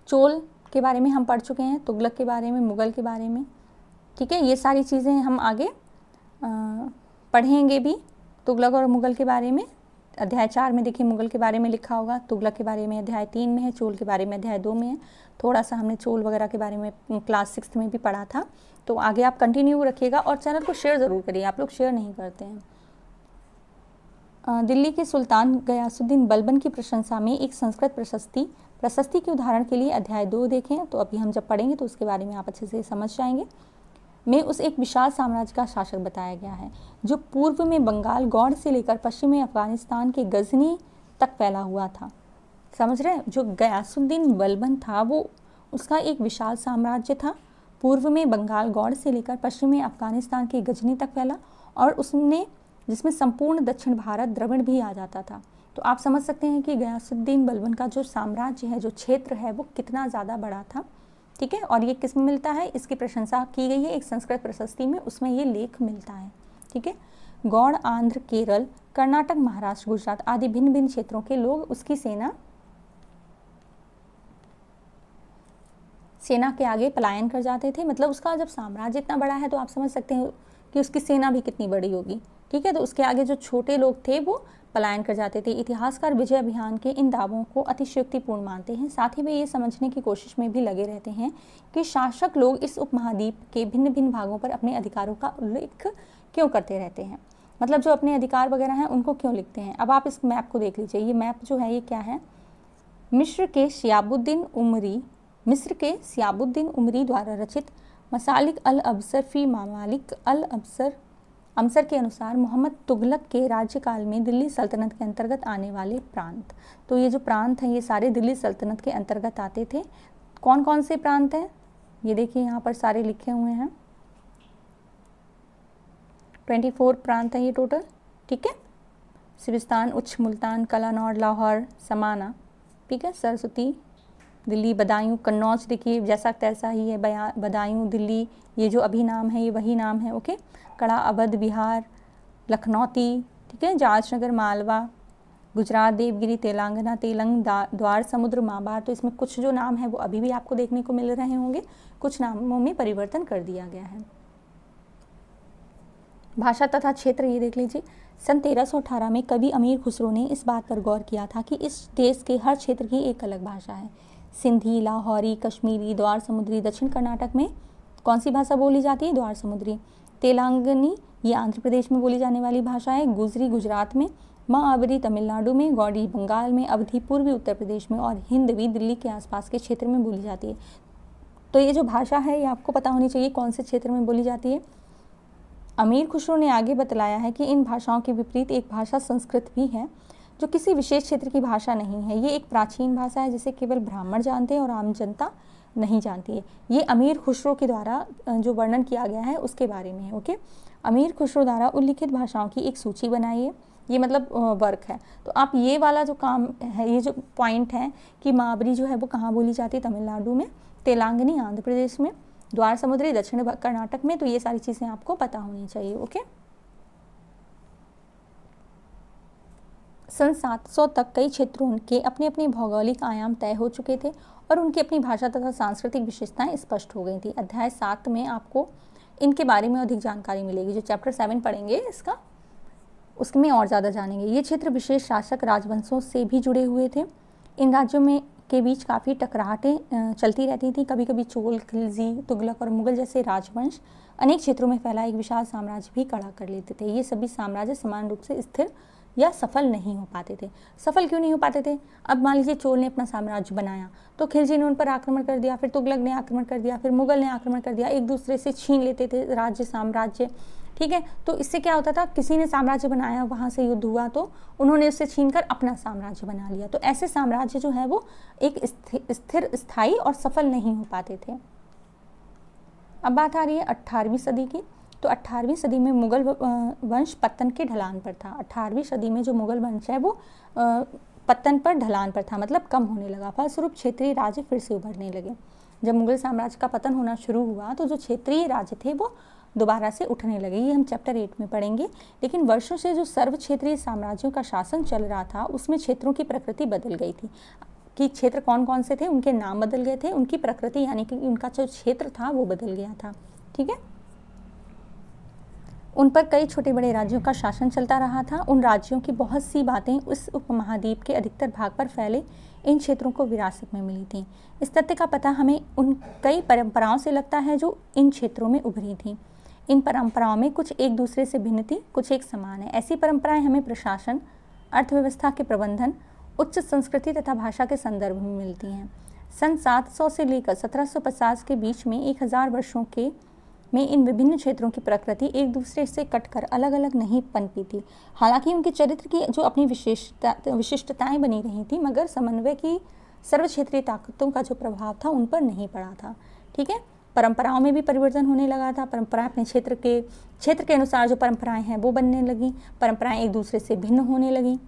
चोल के बारे में हम पढ़ चुके हैं, तुगलक के बारे में, मुगल के बारे में। ठीक है, ये सारी चीज़ें हम आगे पढ़ेंगे भी। तुगलक और मुगल के बारे में अध्याय 4 में देखिए मुगल के बारे में लिखा होगा, तुगलक के बारे में अध्याय 3 में है, चोल के बारे में अध्याय 2 में है। थोड़ा सा हमने चोल वगैरह के बारे में क्लास 6 में भी पढ़ा था, तो आगे आप कंटिन्यू रखिएगा और चैनल को शेयर ज़रूर करिए, आप लोग शेयर नहीं करते हैं। दिल्ली के सुल्तान गयासुद्दीन बलबन की प्रशंसा में एक संस्कृत प्रशस्ति के उदाहरण के लिए अध्याय 2 देखें। तो अभी हम जब पढ़ेंगे तो उसके बारे में आप अच्छे से समझ जाएंगे। में उस एक विशाल साम्राज्य का शासक बताया गया है जो पूर्व में बंगाल गौड़ से लेकर पश्चिम में अफगानिस्तान के गजनी तक फैला हुआ था। समझ रहे हैं, जो गयासुद्दीन बलबन था वो उसका एक विशाल साम्राज्य था पूर्व में बंगाल गौड़ से लेकर पश्चिम में अफगानिस्तान के गजनी तक फैला और उसने जिसमें संपूर्ण दक्षिण भारत द्रविड़ भी आ जाता था। तो आप समझ सकते हैं कि गयासुद्दीन बलबन का जो साम्राज्य है, जो क्षेत्र है, वो कितना ज़्यादा बड़ा था। ठीक है, और ये किस में मिलता है, इसकी प्रशंसा की गई है एक संस्कृत प्रशस्ति में, उसमें ये लेख मिलता है। ठीक है, गौड़, आंध्र, केरल, कर्नाटक, महाराष्ट्र, गुजरात आदि भिन्न भिन्न क्षेत्रों के लोग उसकी सेना के आगे पलायन कर जाते थे। मतलब उसका जब साम्राज्य इतना बड़ा है तो आप समझ सकते हैं कि उसकी सेना भी कितनी बड़ी होगी। ठीक है, तो उसके आगे जो छोटे लोग थे वो पलायन कर जाते थे। इतिहासकार विजय अभियान के इन दावों को अतिशयोक्तिपूर्ण मानते हैं। साथ ही वे ये समझने की कोशिश में भी लगे रहते हैं कि शासक लोग इस उपमहाद्वीप के भिन्न भिन्न भागों पर अपने अधिकारों का उल्लेख क्यों करते रहते हैं, मतलब जो अपने अधिकार वगैरह हैं उनको क्यों लिखते हैं। अब आप इस मैप को देख लीजिए, ये मैप जो है ये क्या है, मिस्र के सियाबुद्दीन उमरी द्वारा रचित मसालिक अल अबसर फी मामालिक अल अमसर के अनुसार मोहम्मद तुगलक के राज्यकाल में दिल्ली सल्तनत के अंतर्गत आने वाले प्रांत। तो ये जो प्रांत हैं ये सारे दिल्ली सल्तनत के अंतर्गत आते थे। कौन कौन से प्रांत हैं ये देखिए यहाँ पर सारे लिखे हुए हैं, 24 प्रांत हैं ये टोटल। ठीक है, सिविस्तान, उच्च मुल्तान, कलानौर, लाहौर, समाना, ठीक है, सरस्वती, दिल्ली, बदायूं, कन्नौज, देखिए जैसा तैसा ही है, बदायूं, दिल्ली, ये जो अभी नाम है ये वही नाम है। ओके, कड़ा, अवध, बिहार, लखनौती, ठीक है, जाजनगर, मालवा, गुजरात, देवगिरी, तेलंगाना, द्वार समुद्र, माबार। तो इसमें कुछ जो नाम है वो अभी भी आपको देखने को मिल रहे होंगे, कुछ नामों में परिवर्तन कर दिया गया है। भाषा तथा क्षेत्र ये देख लीजिए, सन 1318 में कवि अमीर खुसरो ने इस बात पर गौर किया था कि इस देश के हर क्षेत्र की एक अलग भाषा है। सिंधी, लाहौरी, कश्मीरी, द्वार समुद्री, दक्षिण कर्नाटक में कौन सी भाषा बोली जाती है, द्वार समुद्री। तेलंगानी, ये आंध्र प्रदेश में बोली जाने वाली भाषा है। गुजरी गुजरात में, महावरी तमिलनाडु में, गौड़ी बंगाल में, अवधी पूर्वी उत्तर प्रदेश में और हिंदवी दिल्ली के आसपास के क्षेत्र में बोली जाती है। तो ये जो भाषा है ये आपको पता होनी चाहिए कौन से क्षेत्र में बोली जाती है। अमीर खुसरो ने आगे बतलाया है कि इन भाषाओं के विपरीत एक भाषा संस्कृत भी है जो किसी विशेष क्षेत्र की भाषा नहीं है। ये एक प्राचीन भाषा है जिसे केवल ब्राह्मण जानते हैं और आम जनता नहीं जानती है। ये अमीर खुसरो के द्वारा जो वर्णन किया गया है उसके बारे में है। ओके, अमीर खुसरो द्वारा उल्लिखित भाषाओं की एक सूची बनाई है, ये मतलब वर्क है। तो आप ये वाला जो काम है, ये जो पॉइंट है कि महावरी जो है वो कहाँ बोली जाती है, तमिलनाडु में, तेलंगानी आंध्र प्रदेश में, द्वार समुद्री दक्षिण कर्नाटक में। तो ये सारी चीज़ें आपको पता होनी चाहिए। ओके, सन 700 तक कई क्षेत्रों के अपने अपने भौगोलिक आयाम तय हो चुके थे और उनकी अपनी भाषा तथा सांस्कृतिक विशेषताएं स्पष्ट हो गई थी। अध्याय 7 में आपको इनके बारे में अधिक जानकारी मिलेगी। जो चैप्टर 7 पढ़ेंगे इसका, उसमें और ज़्यादा जानेंगे। ये क्षेत्र विशेष शासक राजवंशों से भी जुड़े हुए थे। इन राज्यों में के बीच काफ़ी टकराहटें चलती रहती थी। कभी कभी चोल, खिलजी, तुगलक और मुगल जैसे राजवंश अनेक क्षेत्रों में फैला एक विशाल साम्राज्य भी खड़ा कर लेते थे। ये सभी साम्राज्य समान रूप से स्थिर या सफल नहीं हो पाते थे। सफल क्यों नहीं हो पाते थे? अब मान लीजिए चोल ने अपना साम्राज्य बनाया तो खिलजी ने उन पर आक्रमण कर दिया, फिर तुगलक ने आक्रमण कर दिया, फिर मुगल ने आक्रमण कर दिया, एक दूसरे से छीन लेते थे राज्य, साम्राज्य। ठीक है, तो इससे क्या होता था, किसी ने साम्राज्य बनाया, वहाँ से युद्ध हुआ तो उन्होंने उससे छीनकर अपना साम्राज्य बना लिया। तो ऐसे साम्राज्य जो है वो एक स्थिर, स्थायी और सफल नहीं हो पाते थे। अब बात आ रही है 18वीं सदी की। तो 18वीं सदी में मुगल वंश पतन के ढलान पर था। 18वीं सदी में जो मुगल वंश है वो पतन पर, ढलान पर था, मतलब कम होने लगा। फलस्वरूप क्षेत्रीय राज्य फिर से उभरने लगे। जब मुगल साम्राज्य का पतन होना शुरू हुआ तो जो क्षेत्रीय राज्य थे वो दोबारा से उठने लगे। ये हम चैप्टर 8 में पढ़ेंगे। लेकिन वर्षों से जो सर्व क्षेत्रीय साम्राज्यों का शासन चल रहा था उसमें क्षेत्रों की प्रकृति बदल गई थी। कि क्षेत्र कौन कौन से थे, उनके नाम बदल गए थे, उनकी प्रकृति यानी कि उनका जो क्षेत्र था वो बदल गया था। ठीक है, उन पर कई छोटे बड़े राज्यों का शासन चलता रहा था। उन राज्यों की बहुत सी बातें उस उपमहाद्वीप के अधिकतर भाग पर फैले इन क्षेत्रों को विरासत में मिली थी। इस तथ्य का पता हमें उन कई परंपराओं से लगता है जो इन क्षेत्रों में उभरी थी। इन परंपराओं में कुछ एक दूसरे से भिन्न थी, कुछ एक समान है। ऐसी परंपराएं हमें प्रशासन, अर्थव्यवस्था के प्रबंधन, उच्च संस्कृति तथा भाषा के संदर्भ में मिलती हैं। सन 700 से लेकर 1750 के बीच में 1000 वर्षों के में इन विभिन्न क्षेत्रों की प्रकृति एक दूसरे से कटकर अलग अलग नहीं पनपी थी। हालांकि उनके चरित्र की जो अपनी विशिष्टताएं बनी रही थी, मगर समन्वय की सर्व क्षेत्रीय ताकतों का जो प्रभाव था उन पर नहीं पड़ा था। ठीक है, परंपराओं में भी परिवर्तन होने लगा था। परंपराएं अपने क्षेत्र के अनुसार जो परंपराएं हैं वो बनने लगी, परंपराएं एक दूसरे से भिन्न होने लगी।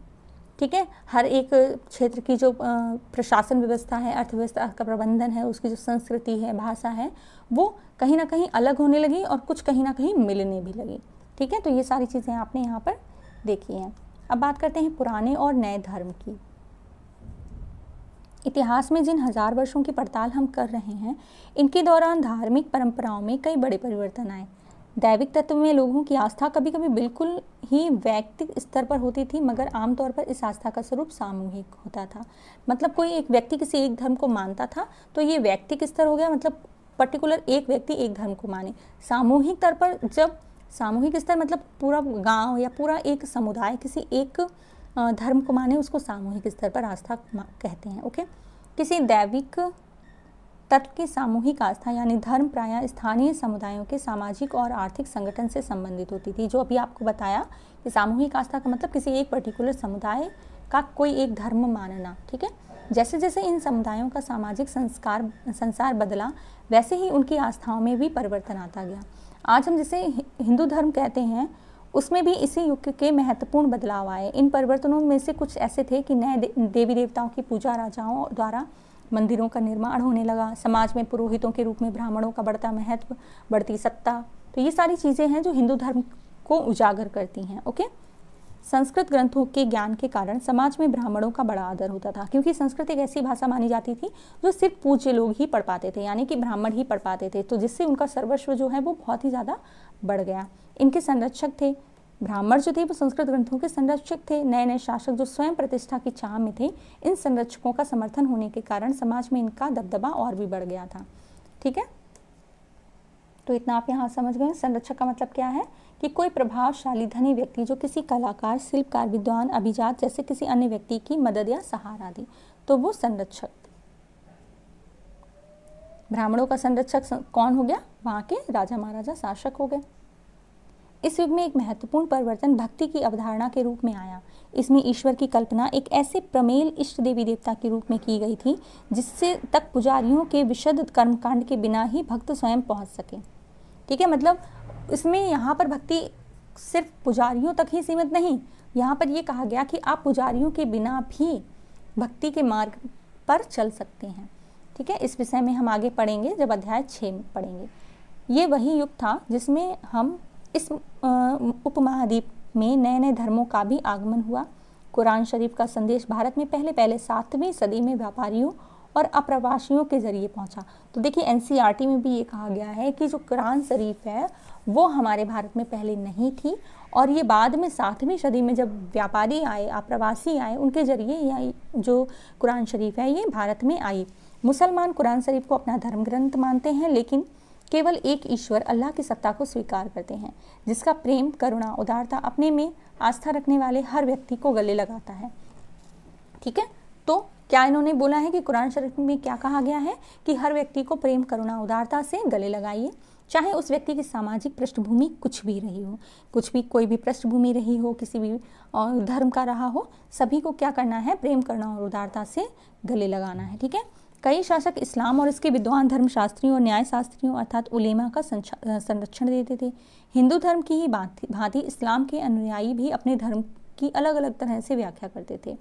ठीक है, हर एक क्षेत्र की जो प्रशासन व्यवस्था है, अर्थव्यवस्था का प्रबंधन है, उसकी जो संस्कृति है, भाषा है, वो कहीं ना कहीं अलग होने लगी और कुछ कहीं ना कहीं मिलने भी लगी। ठीक है, तो ये सारी चीज़ें आपने यहाँ पर देखी हैं। अब बात करते हैं पुराने और नए धर्म की। इतिहास में जिन 1000 वर्षों की पड़ताल हम कर रहे हैं, इनके दौरान धार्मिक परंपराओं में कई बड़े परिवर्तन आए। दैविक तत्व में लोगों की आस्था कभी कभी बिल्कुल ही वैयक्तिक स्तर पर होती थी, मगर आमतौर पर इस आस्था का स्वरूप सामूहिक होता था। मतलब कोई एक व्यक्ति किसी एक धर्म को मानता था तो ये वैयक्तिक स्तर हो गया, मतलब पर्टिकुलर एक व्यक्ति एक धर्म को माने। सामूहिक स्तर पर, जब सामूहिक स्तर मतलब पूरा गांव या पूरा एक समुदाय किसी एक धर्म को माने, उसको सामूहिक स्तर पर आस्था कहते हैं। ओके, किसी दैविक तत्व की सामूहिक आस्था यानी धर्म प्रायः स्थानीय समुदायों के सामाजिक और आर्थिक संगठन से संबंधित होती थी। जो अभी आपको बताया कि सामूहिक आस्था का मतलब किसी एक पर्टिकुलर समुदाय का कोई एक धर्म मानना। ठीक है, जैसे जैसे इन समुदायों का सामाजिक संसार बदला, वैसे ही उनकी आस्थाओं में भी परिवर्तन आता गया। आज हम जिसे हिंदू धर्म कहते हैं, उसमें भी इसी युग के महत्वपूर्ण बदलाव आए। इन परिवर्तनों में से कुछ ऐसे थे कि नए देवी देवताओं की पूजा, राजाओं द्वारा मंदिरों का निर्माण होने लगा, समाज में पुरोहितों के रूप में ब्राह्मणों का बढ़ता महत्व, बढ़ती सत्ता। तो ये सारी चीज़ें हैं जो हिंदू धर्म को उजागर करती हैं। ओके, संस्कृत ग्रंथों के ज्ञान के कारण समाज में ब्राह्मणों का बड़ा आदर होता था, क्योंकि संस्कृत एक ऐसी भाषा मानी जाती थी जो सिर्फ पूज्य लोग ही पढ़ पाते थे, यानी कि ब्राह्मण ही पढ़ पाते थे। तो जिससे उनका सर्वस्व जो है वो बहुत ही ज़्यादा बढ़ गया। इनके संरक्षक थे, ब्राह्मण जो थे वो संस्कृत ग्रंथों के संरक्षक थे। नए नए शासक जो स्वयं प्रतिष्ठा की चाह में थे, इन संरक्षकों का समर्थन होने के कारण समाज में इनका दबदबा और भी बढ़ गया था। ठीक है, तो इतना आप यहाँ समझ गए। संरक्षक का मतलब क्या है कि कोई प्रभावशाली धनी व्यक्ति जो किसी कलाकार, शिल्पकार, विद्वान, अभिजात जैसे किसी अन्य व्यक्ति की मदद या सहारा दे, तो वो संरक्षक। ब्राह्मणों का संरक्षक कौन हो गया? वहाँ के राजा महाराजा, शासक हो गए। इस युग में एक महत्वपूर्ण परिवर्तन भक्ति की अवधारणा के रूप में आया। इसमें ईश्वर की कल्पना एक ऐसे प्रमेल इष्ट देवी देवता के रूप में की गई थी जिससे तक पुजारियों के विशुद्ध कर्मकांड के बिना ही भक्त स्वयं पहुंच सके। ठीक है, मतलब इसमें यहाँ पर भक्ति सिर्फ पुजारियों तक ही सीमित नहीं, यहाँ पर ये कहा गया कि आप पुजारियों के बिना भी भक्ति के मार्ग पर चल सकते हैं। ठीक है, इस विषय में हम आगे पढ़ेंगे जब अध्याय 6 में पढ़ेंगे। ये वही युग था जिसमें हम इस उपमहाद्वीप में नए नए धर्मों का भी आगमन हुआ। कुरान शरीफ का संदेश भारत में पहले 7वीं सदी में व्यापारियों और अप्रवासियों के जरिए पहुंचा। तो देखिए एनसीईआरटी में भी ये कहा गया है कि जो कुरान शरीफ है वो हमारे भारत में पहले नहीं थी, और ये बाद में 7वीं सदी में जब व्यापारी आए, अप्रवासी आए, उनके जरिए यह जो कुरान शरीफ है ये भारत में आई। मुसलमान कुरान शरीफ को अपना धर्म ग्रंथ मानते हैं, लेकिन केवल एक ईश्वर अल्लाह की सत्ता को स्वीकार करते हैं, जिसका प्रेम, करुणा, उदारता अपने में आस्था रखने वाले हर व्यक्ति को गले लगाता है। ठीक है, तो क्या इन्होंने बोला है कि कुरान शरीफ में क्या कहा गया है कि हर व्यक्ति को प्रेम, करुणा, उदारता से गले लगाइए, चाहे उस व्यक्ति की सामाजिक पृष्ठभूमि कुछ भी रही हो, कोई भी पृष्ठभूमि रही हो, किसी भी धर्म का रहा हो, सभी को क्या करना है? प्रेम, करुणा और उदारता से गले लगाना है। ठीक है, कई शासक इस्लाम और इसके विद्वान धर्मशास्त्रियों और न्यायशास्त्रियों अर्थात उलेमा का संरक्षण देते थे। हिंदू धर्म की ही भांति इस्लाम के अनुयायी भी अपने धर्म की अलग अलग तरह से व्याख्या करते थे।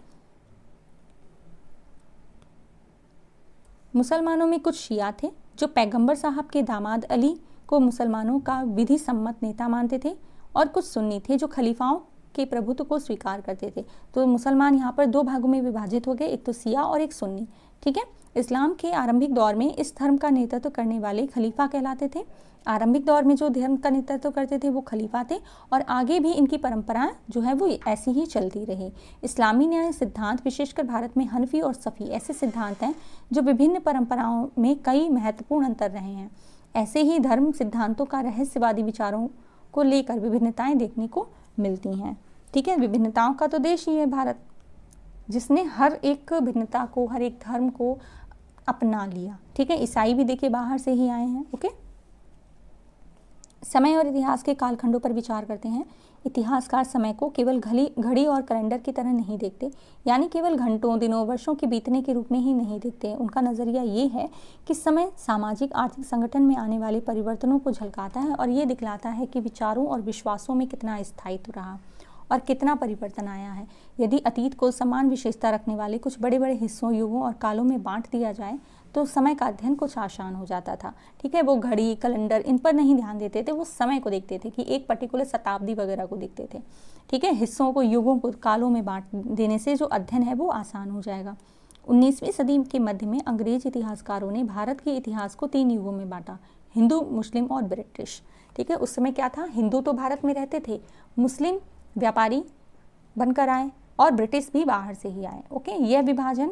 मुसलमानों में कुछ शिया थे जो पैगंबर साहब के दामाद अली को मुसलमानों का विधि सम्मत नेता मानते थे, और कुछ सुन्नी थे जो खलीफाओं के प्रभुत्व को स्वीकार करते थे। तो मुसलमान यहाँ पर 2 भागों में विभाजित हो गए, एक तो शिया और एक सुन्नी। ठीक है, इस्लाम के आरंभिक दौर में इस धर्म का नेतृत्व करने वाले खलीफा कहलाते थे। आरंभिक दौर में जो धर्म का नेतृत्व करते थे वो खलीफा थे, और आगे भी इनकी परंपराएं जो है वो ऐसी ही चलती रही। इस्लामी न्याय सिद्धांत विशेषकर भारत में हनफी और सफ़ी ऐसे सिद्धांत हैं जो विभिन्न परंपराओं में कई महत्वपूर्ण अंतर रहे हैं। ऐसे ही धर्म सिद्धांतों का रहस्यवादी विचारों को लेकर विभिन्नताएं देखने को मिलती हैं। ठीक है, विभिन्नताओं का तो देश ही है भारत, जिसने हर एक भिन्नता को, हर एक धर्म को अपना लिया। ठीक है, ईसाई भी देखिए बाहर से ही आए हैं। ओके, समय और इतिहास के कालखंडों पर विचार करते हैं। इतिहासकार समय को केवल घड़ी और कैलेंडर की तरह नहीं देखते, यानी केवल घंटों, दिनों, वर्षों के बीतने के रूप में ही नहीं देखते। उनका नज़रिया ये है कि समय सामाजिक आर्थिक संगठन में आने वाले परिवर्तनों को झलकाता है और ये दिखलाता है कि विचारों और विश्वासों में कितना स्थायित्व रहा और कितना परिवर्तन आया है। यदि अतीत को समान विशेषता रखने वाले कुछ बड़े बड़े हिस्सों, युगों और कालों में बांट दिया जाए तो समय का अध्ययन कुछ आसान हो जाता था। ठीक है, वो घड़ी, कैलेंडर इन पर नहीं ध्यान देते थे, वो समय को देखते थे कि एक पर्टिकुलर शताब्दी वगैरह को देखते थे। ठीक है, हिस्सों को, युगों को कालों में बांट देने से जो अध्ययन है वो आसान हो जाएगा। 19वीं सदी के मध्य में अंग्रेज इतिहासकारों ने भारत के इतिहास को 3 युगों में बांटा, हिंदू, मुस्लिम और ब्रिटिश। ठीक है, उस समय क्या था, हिंदू तो भारत में रहते थे, मुस्लिम व्यापारी बनकर आए और ब्रिटिश भी बाहर से ही आए। ओके, यह विभाजन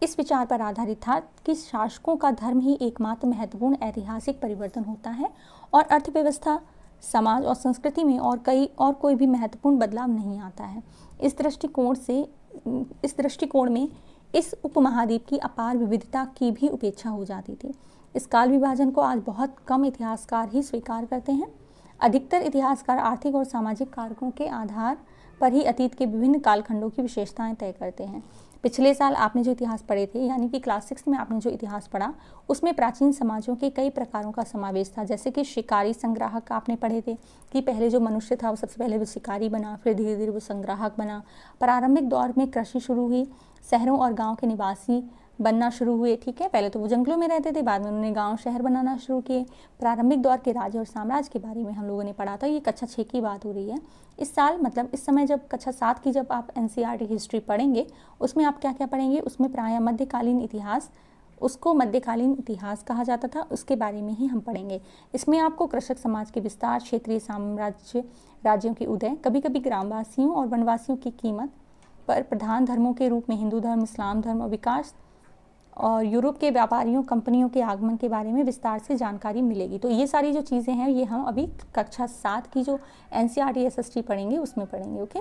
इस विचार पर आधारित था कि शासकों का धर्म ही एकमात्र महत्वपूर्ण ऐतिहासिक परिवर्तन होता है और अर्थव्यवस्था, समाज और संस्कृति में और कोई भी महत्वपूर्ण बदलाव नहीं आता है। इस दृष्टिकोण में इस उपमहाद्वीप की अपार विविधता की भी उपेक्षा हो जाती थी। इस काल विभाजन को आज बहुत कम इतिहासकार ही स्वीकार करते हैं। अधिकतर इतिहासकार आर्थिक और सामाजिक कारकों के आधार पर ही अतीत के विभिन्न कालखंडों की विशेषताएं तय करते हैं। पिछले साल आपने जो इतिहास पढ़े थे, यानी कि क्लास 6 में आपने जो इतिहास पढ़ा, उसमें प्राचीन समाजों के कई प्रकारों का समावेश था। जैसे कि शिकारी संग्राहक आपने पढ़े थे कि पहले जो मनुष्य था वो सबसे पहले वो शिकारी बना, फिर धीरे धीरे वो संग्राहक बना। प्रारंभिक दौर में कृषि शुरू हुई, शहरों और गाँव के निवासी बनना शुरू हुए। ठीक है, पहले तो वो जंगलों में रहते थे, बाद में उन्होंने गांव शहर बनाना शुरू किए। प्रारंभिक दौर के राज्य और साम्राज्य के बारे में हम लोगों ने पढ़ा था। ये कक्षा 6 की बात हो रही है। इस साल, मतलब इस समय जब कक्षा 7 की जब आप NCERT हिस्ट्री पढ़ेंगे, उसमें आप क्या क्या पढ़ेंगे, उसमें प्रायः मध्यकालीन इतिहास, उसको मध्यकालीन इतिहास कहा जाता था, उसके बारे में ही हम पढ़ेंगे। इसमें आपको कृषक समाज के विस्तार, क्षेत्रीय साम्राज्य, राज्यों के उदय, कभी कभी ग्रामवासियों और वनवासियों की कीमत पर प्रधान धर्मों के रूप में हिंदू धर्म, इस्लाम धर्म और विकास और यूरोप के व्यापारियों, कंपनियों के आगमन के बारे में विस्तार से जानकारी मिलेगी। तो ये सारी जो चीज़ें हैं ये हम अभी कक्षा 7 की जो NCERT SST पढ़ेंगे उसमें पढ़ेंगे। ओके,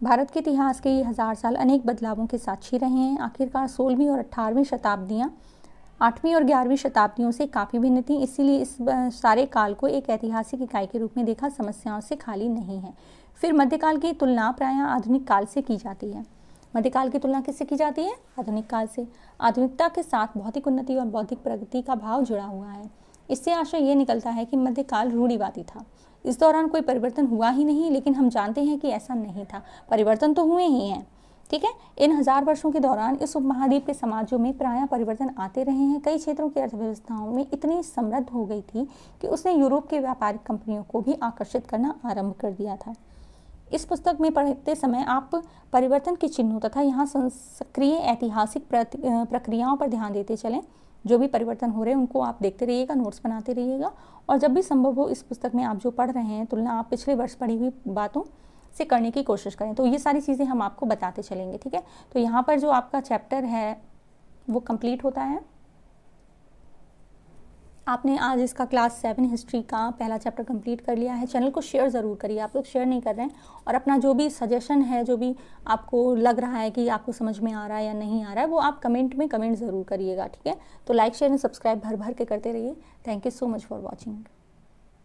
भारत के इतिहास के ये 1000 साल अनेक बदलावों के साक्षी रहे हैं। आखिरकार 16वीं और 18वीं शताब्दियाँ 8वीं और 11वीं शताब्दियों से काफ़ी भिन्न थी, इसीलिए इस सारे काल को एक ऐतिहासिक इकाई के रूप में देखा समस्याओं से खाली नहीं है। फिर मध्यकाल की तुलना प्रायः आधुनिक काल से की जाती है। मध्यकाल की तुलना किससे की जाती है? आधुनिक काल से। आधुनिकता के साथ भौतिक उन्नति और बौद्धिक प्रगति का भाव जुड़ा हुआ है। इससे आशय ये निकलता है कि मध्यकाल रूढ़िवादी था, इस दौरान कोई परिवर्तन हुआ ही नहीं, लेकिन हम जानते हैं कि ऐसा नहीं था, परिवर्तन तो हुए ही हैं। ठीक है, इन 1000 वर्षों के दौरान इस उपमहाद्वीप के समाजों में प्रायः परिवर्तन आते रहे हैं। कई क्षेत्रों की अर्थव्यवस्थाओं में इतनी समृद्ध हो गई थी कि उसने यूरोप के व्यापारिक कंपनियों को भी आकर्षित करना आरंभ कर दिया था। इस पुस्तक में पढ़ते समय आप परिवर्तन के चिन्हों तथा यहाँ सक्रिय ऐतिहासिक प्रक्रियाओं पर ध्यान देते चलें। जो भी परिवर्तन हो रहे हैं उनको आप देखते रहिएगा, नोट्स बनाते रहिएगा, और जब भी संभव हो इस पुस्तक में आप जो पढ़ रहे हैं तुलना आप पिछले वर्ष पढ़ी हुई बातों से करने की कोशिश करें। तो ये सारी चीज़ें हम आपको बताते चलेंगे। ठीक है, तो यहाँ पर जो आपका चैप्टर है वो कंप्लीट होता है। आपने आज इसका क्लास 7 हिस्ट्री का पहला चैप्टर कंप्लीट कर लिया है। चैनल को शेयर ज़रूर करिए, आप लोग शेयर नहीं कर रहे हैं। और अपना जो भी सजेशन है, जो भी आपको लग रहा है कि आपको समझ में आ रहा है या नहीं आ रहा है, वो आप कमेंट में कमेंट ज़रूर करिएगा। ठीक है, तो लाइक, शेयर एंड सब्सक्राइब भर भर के करते रहिए। Thank you so much for watching.